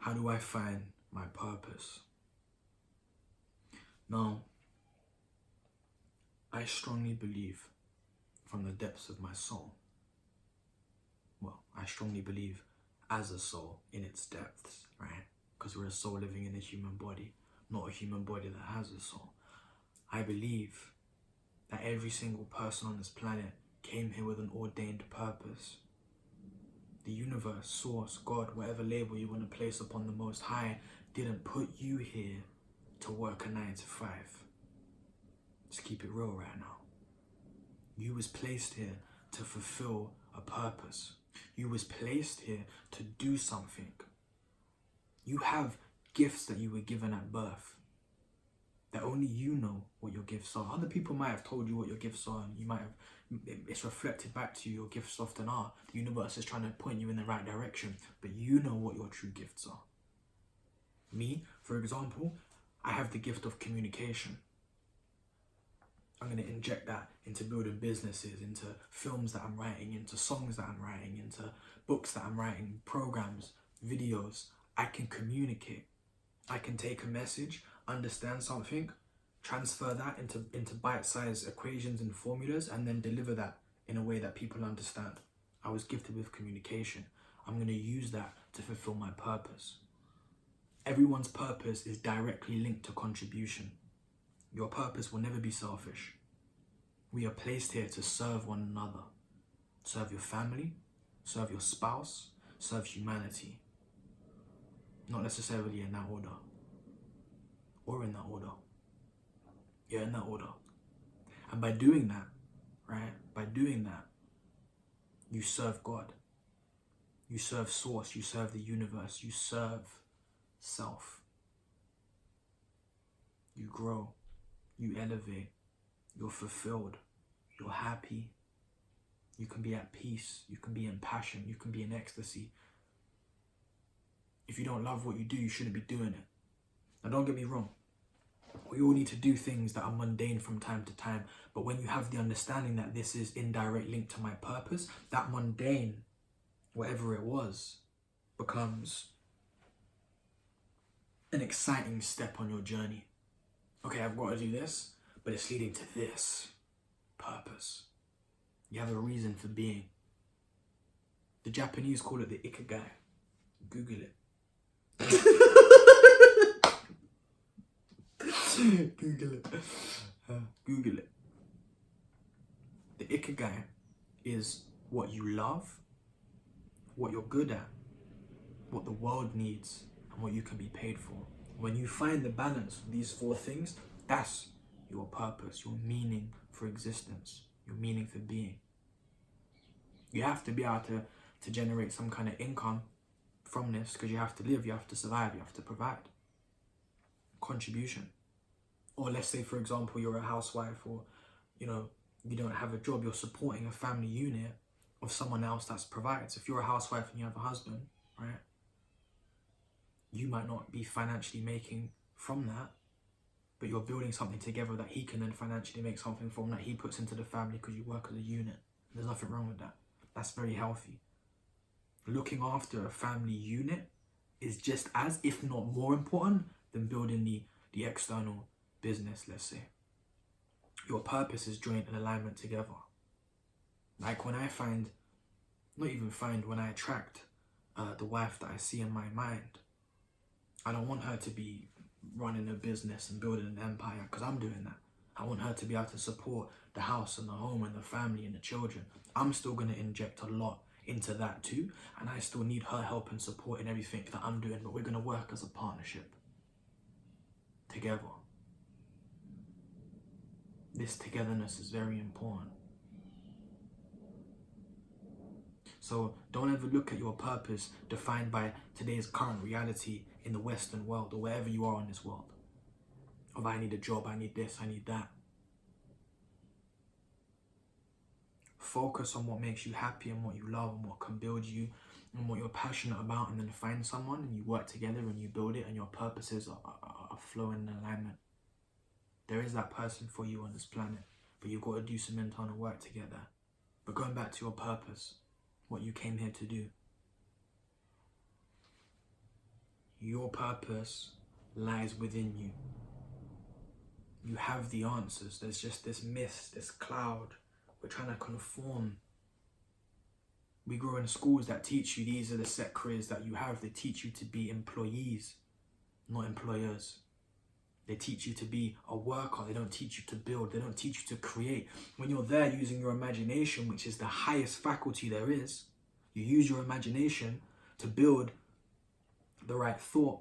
How do I find my purpose? Now, I strongly believe from the depths of my soul, well, I strongly believe as a soul in its depths, right? Because we're a soul living in a human body, not a human body that has a soul. I believe that every single person on this planet came here with an ordained purpose. The universe, source, God, whatever label you want to place upon the Most High, didn't put you here to work a 9 to 5. Let's keep it real right now. You was placed here to fulfill a purpose. You was placed here to do something. You have gifts that you were given at birth, that only you know what your gifts are. Other people might have told you what your gifts are, and you might have, it's reflected back to you. Your gifts often are. The universe is trying to point you in the right direction, but you know what your true gifts are. Me, for example, I have the gift of communication. I'm going to inject that into building businesses, into films that I'm writing, into songs that I'm writing, into books that I'm writing, programs, videos. I can communicate. I can take a message, understand something, transfer that into bite-sized equations and formulas, and then deliver that in a way that people understand. I was gifted with communication. I'm going to use that to fulfill my purpose. Everyone's purpose is directly linked to contribution. Your purpose will never be selfish. We are placed here to serve one another. Serve your family, serve your spouse, serve humanity. Not necessarily in that order. Or in that order. Yeah, in that order. And by doing that, right? By doing that, you serve God. You serve Source. You serve the universe. You serve self. You grow. You elevate, you're fulfilled, you're happy, you can be at peace, you can be in passion, you can be in ecstasy. If you don't love what you do, you shouldn't be doing it. Now don't get me wrong, we all need to do things that are mundane from time to time, but when you have the understanding that this is in direct link to my purpose, that mundane, whatever it was, becomes an exciting step on your journey. Okay, I've got to do this, but it's leading to this purpose. You have a reason for being. The Japanese call it the ikigai. Google it. Google it. Google it. The ikigai is what you love, what you're good at, what the world needs, and what you can be paid for. When you find the balance of these 4 things, that's your purpose, your meaning for existence, your meaning for being. You have to be able to generate some kind of income from this, because you have to live, you have to survive, you have to provide. Contribution. Or let's say, for example, you're a housewife, or you don't have a job, you're supporting a family unit of someone else that's provides. If you're a housewife and you have a husband, right? You might not be financially making from that, but you're building something together that he can then financially make something from, that he puts into the family, because you work as a unit. There's nothing wrong with that. That's very healthy. Looking after a family unit is just as, if not more important, than building the external business, let's say. Your purpose is joint and alignment together. Like when I when I attract the wife that I see in my mind, I don't want her to be running a business and building an empire, because I'm doing that. I want her to be able to support the house and the home and the family and the children. I'm still going to inject a lot into that too, and I still need her help and support in everything that I'm doing, but we're going to work as a partnership together. This togetherness is very important. So don't ever look at your purpose defined by today's current reality in the Western world, or wherever you are in this world. Of I need a job, I need this, I need that. Focus on what makes you happy and what you love and what can build you and what you're passionate about, and then find someone and you work together and you build it, and your purposes are flowing in alignment. There is that person for you on this planet, but you've got to do some internal work to get there. But going back to your purpose, what you came here to do. Your purpose lies within you. You have the answers. There's just this mist, this cloud. We're trying to conform. We grow in schools that teach you these are the set careers that you have. They teach you to be employees, not employers. They teach you to be a worker. They don't teach you to build. They don't teach you to create. When you're there using your imagination, which is the highest faculty there is, you use your imagination to build the right thought,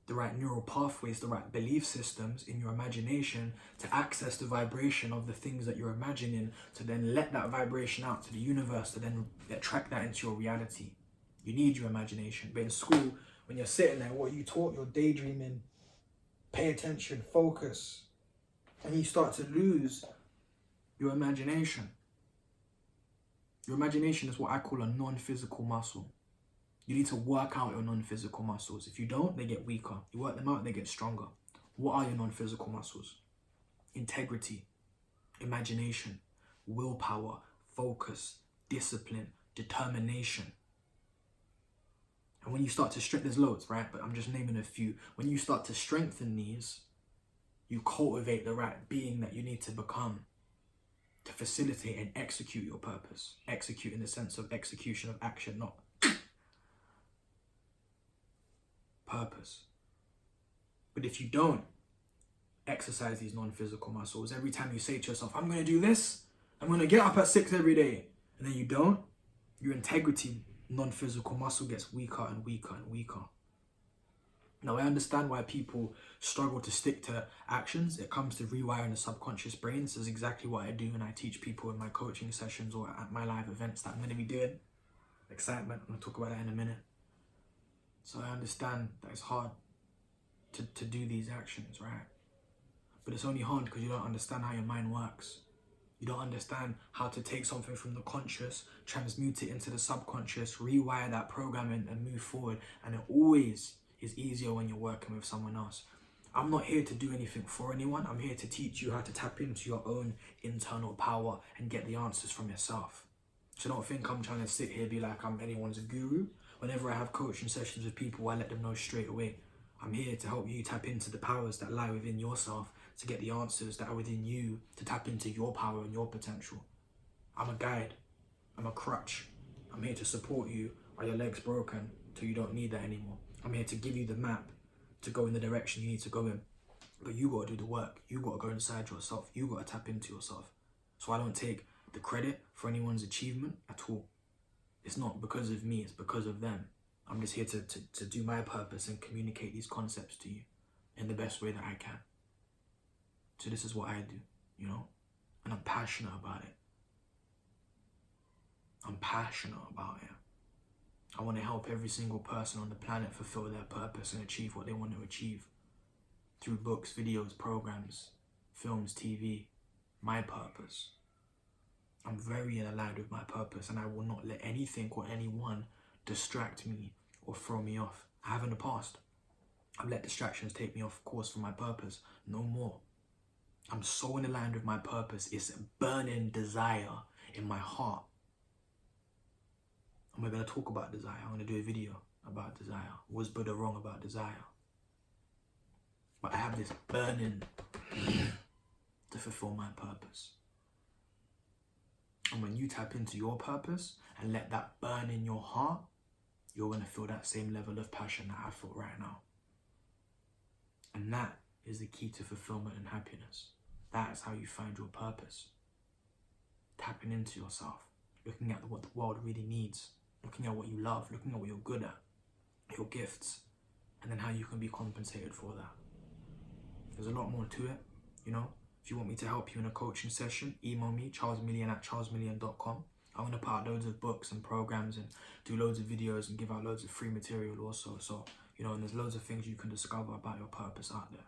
the right neural pathways, the right belief systems in your imagination to access the vibration of the things that you're imagining, to then let that vibration out to the universe, to then attract that into your reality. You need your imagination. But in school, when you're sitting there, what you taught, you're daydreaming, pay attention, focus, and you start to lose your imagination. Your imagination is what I call a non-physical muscle. You need to work out your non-physical muscles. If you don't, they get weaker. You work them out, they get stronger. What are your non-physical muscles? Integrity, imagination, willpower, focus, discipline, determination. And when you start to strengthen, there's loads, right? But I'm just naming a few. When you start to strengthen these, you cultivate the right being that you need to become to facilitate and execute your purpose. Execute in the sense of execution of action, not purpose. But if you don't exercise these non-physical muscles, every time you say to yourself, I'm going to do this, I'm going to get up at 6 every day, and then you don't, your integrity non-physical muscle gets weaker and weaker and weaker. Now, I understand why people struggle to stick to actions. It comes to rewiring the subconscious brain. This is exactly what I do when I teach people in my coaching sessions or at my live events that I'm going to be doing. Excitement, I'm going to talk about that in a minute. So I understand that it's hard to do these actions, right? But it's only hard because you don't understand how your mind works. You don't understand how to take something from the conscious, transmute it into the subconscious, rewire that programming and move forward. And it always is easier when you're working with someone else. I'm not here to do anything for anyone. I'm here to teach you how to tap into your own internal power and get the answers from yourself. So don't think I'm trying to sit here and be like I'm anyone's guru. Whenever I have coaching sessions with people, I let them know straight away. I'm here to help you tap into the powers that lie within yourself, to get the answers that are within you, to tap into your power and your potential. I'm a guide. I'm a crutch. I'm here to support you. Are your legs broken till you don't need that anymore? I'm here to give you the map to go in the direction you need to go in. But you got to do the work. You got to go inside yourself. You got to tap into yourself. So I don't take the credit for anyone's achievement at all. It's not because of me. It's because of them. I'm just here to do my purpose and communicate these concepts to you in the best way that I can. So this is what I do, you know? And I'm passionate about it. I'm passionate about it. I want to help every single person on the planet fulfill their purpose and achieve what they want to achieve. Through books, videos, programs, films, TV. My purpose. I'm very aligned with my purpose, and I will not let anything or anyone distract me or throw me off. I have in the past. I've let distractions take me off course from my purpose. No more. I'm so in aligned with my purpose. It's a burning desire in my heart. And we're going to talk about desire. I'm going to do a video about desire. Was Buddha wrong about desire? But I have this burning to fulfill my purpose. And when you tap into your purpose and let that burn in your heart, you're going to feel that same level of passion that I feel right now. And that is the key to fulfillment and happiness. That is how you find your purpose. Tapping into yourself, looking at what the world really needs, looking at what you love, looking at what you're good at, your gifts, and then how you can be compensated for that. There's a lot more to it, you know. If you want me to help you in a coaching session, email me, charlesmillion@charlesmillion.com. I'm going to put out loads of books and programs and do loads of videos and give out loads of free material also. So, you know, and there's loads of things you can discover about your purpose out there.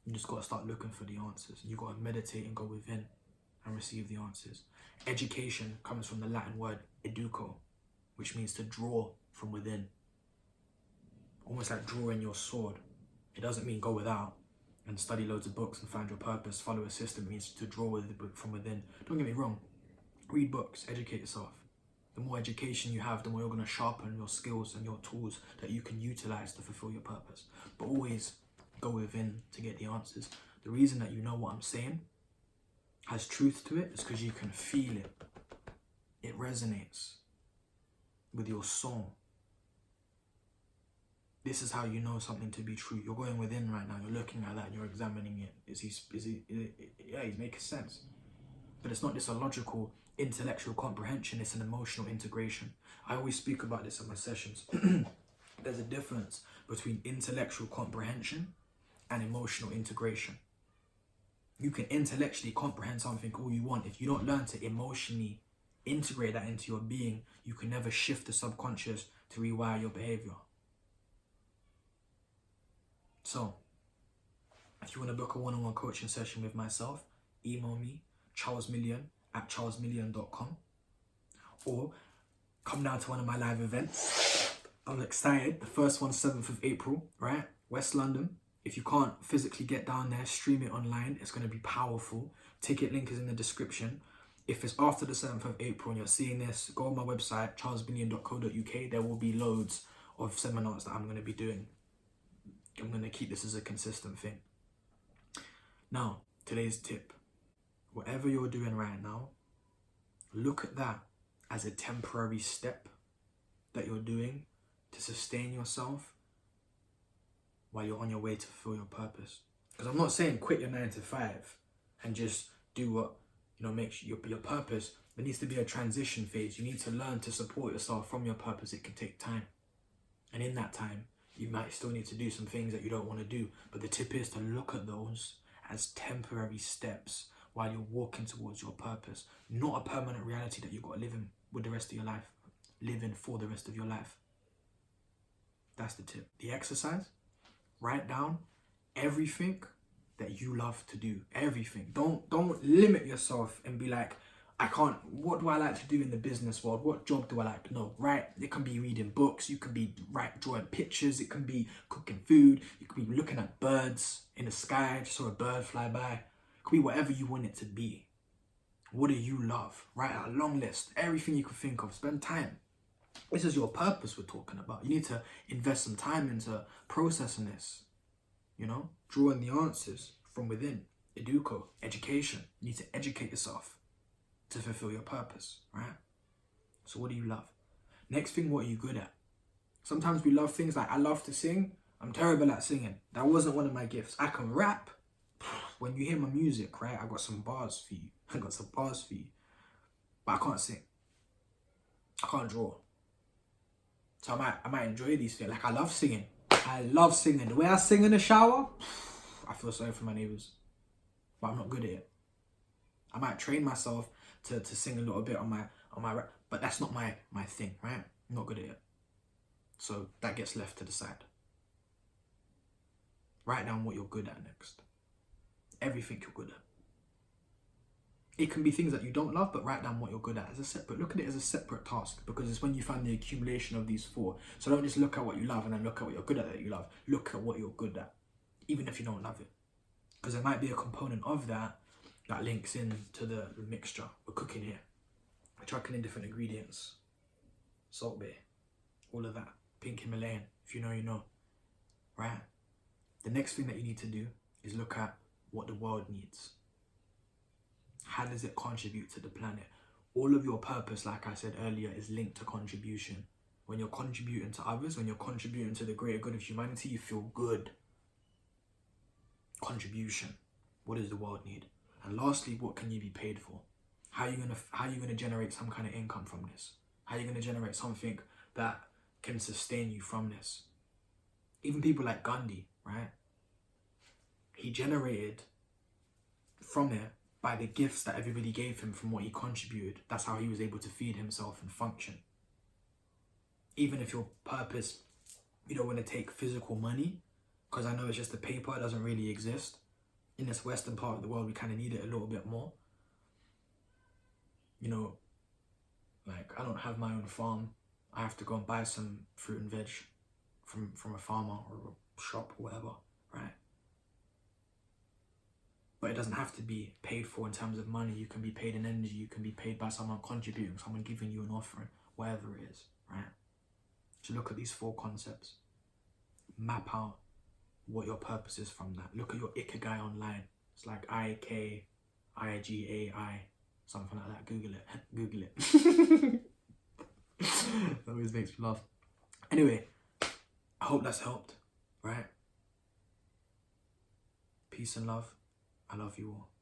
You just got to start looking for the answers. You got to meditate and go within and receive the answers. Education comes from the Latin word educo, which means to draw from within. Almost like drawing your sword. It doesn't mean go without and study loads of books and find your purpose. Follow a system. It means to draw from within. Don't get me wrong. Read books. Educate yourself. The more education you have, the more you're going to sharpen your skills and your tools that you can utilize to fulfill your purpose. But always go within to get the answers. The reason that you know what I'm saying has truth to it is because you can feel it. It resonates with your soul. This is how you know something to be true. You're going within right now. You're looking at that and you're examining it. Yeah, he's making sense. But it's not just a logical, intellectual comprehension. It's an emotional integration. I always speak about this in my sessions. There's a difference between intellectual comprehension and emotional integration. You can intellectually comprehend something all you want. If you don't learn to emotionally integrate that into your being, you can never shift the subconscious to rewire your behavior. So, if you want to book a one-on-one coaching session with myself, email me, charlesmillion@charlesmillion.com, or come down to one of my live events. I'm excited. The first one, 7th of April, right? West London. If you can't physically get down there, stream it online. It's going to be powerful. Ticket link is in the description. If it's after the 7th of April and you're seeing this, go on my website, charlesmillion.co.uk. There will be loads of seminars that I'm going to be doing. I'm going to keep this as a consistent thing. Now, today's tip. Whatever you're doing right now, look at that as a temporary step that you're doing to sustain yourself while you're on your way to fulfill your purpose. Because I'm not saying quit your 9 to 5 and just do what, makes your purpose. There needs to be a transition phase. You need to learn to support yourself from your purpose. It can take time. And in that time, you might still need to do some things that you don't want to do. But the tip is to look at those as temporary steps while you're walking towards your purpose. Not a permanent reality that you've got to live in with the rest of your life. Live in for the rest of your life. That's the tip. The exercise, write down everything that you love to do. Everything. Don't limit yourself and be like, what do I like to do in the business world? What job do I like? No, right? It can be reading books. You can be drawing pictures. It can be cooking food. You can be looking at birds in the sky. Just saw a bird fly by. It could be whatever you want it to be. What do you love? Write out a long list. Everything you can think of. Spend time. This is your purpose we're talking about. You need to invest some time into processing this. Drawing the answers from within. Educo, education. You need to educate yourself to fulfill your purpose, right? So what do you love? Next thing, what are you good at? Sometimes we love things like, I love to sing. I'm terrible at singing. That wasn't one of my gifts. I can rap. When you hear my music, right, I got some bars for you. But I can't sing. I can't draw. So I might enjoy these things. Like, I love singing. The way I sing in the shower, I feel sorry for my neighbors. But I'm not good at it. I might train myself to sing a little bit on my rap, but that's not my thing, right? I'm not good at it. So that gets left to the side. Write down what you're good at next. Everything you're good at. It can be things that you don't love, but write down what you're good at as a separate. Look at it as a separate task, because it's when you find the accumulation of these 4. So don't just look at what you love and then look at what you're good at that you love. Look at what you're good at, even if you don't love it. Because there might be a component of that links in to the mixture we're cooking here. We're chucking in different ingredients. Salt bay, all of that. Pink Himalayan, if you know, you know. Right? The next thing that you need to do is look at what the world needs. How does it contribute to the planet? All of your purpose, like I said earlier, is linked to contribution. When you're contributing to others, when you're contributing to the greater good of humanity, you feel good. Contribution. What does the world need? And lastly, what can you be paid for? How are you gonna generate some kind of income from this? How are you gonna generate something that can sustain you from this? Even people like Gandhi, right? He generated from it by the gifts that everybody gave him from what he contributed. That's how he was able to feed himself and function. Even if your purpose, you don't want to take physical money, because I know it's just a paper, it doesn't really exist. In this Western part of the world, we kind of need it a little bit more. Like, I don't have my own farm. I have to go and buy some fruit and veg from a farmer or a shop or whatever, right? But it doesn't have to be paid for in terms of money. You can be paid in energy. You can be paid by someone contributing, someone giving you an offering. whatever it is, right? So look at these 4 concepts. Map out what your purpose is from that. Look at your ikigai online. It's like IKIGAI, something like that. Google it. Google it. That always makes me laugh. Anyway, I hope that's helped, right? Peace and love. I love you all.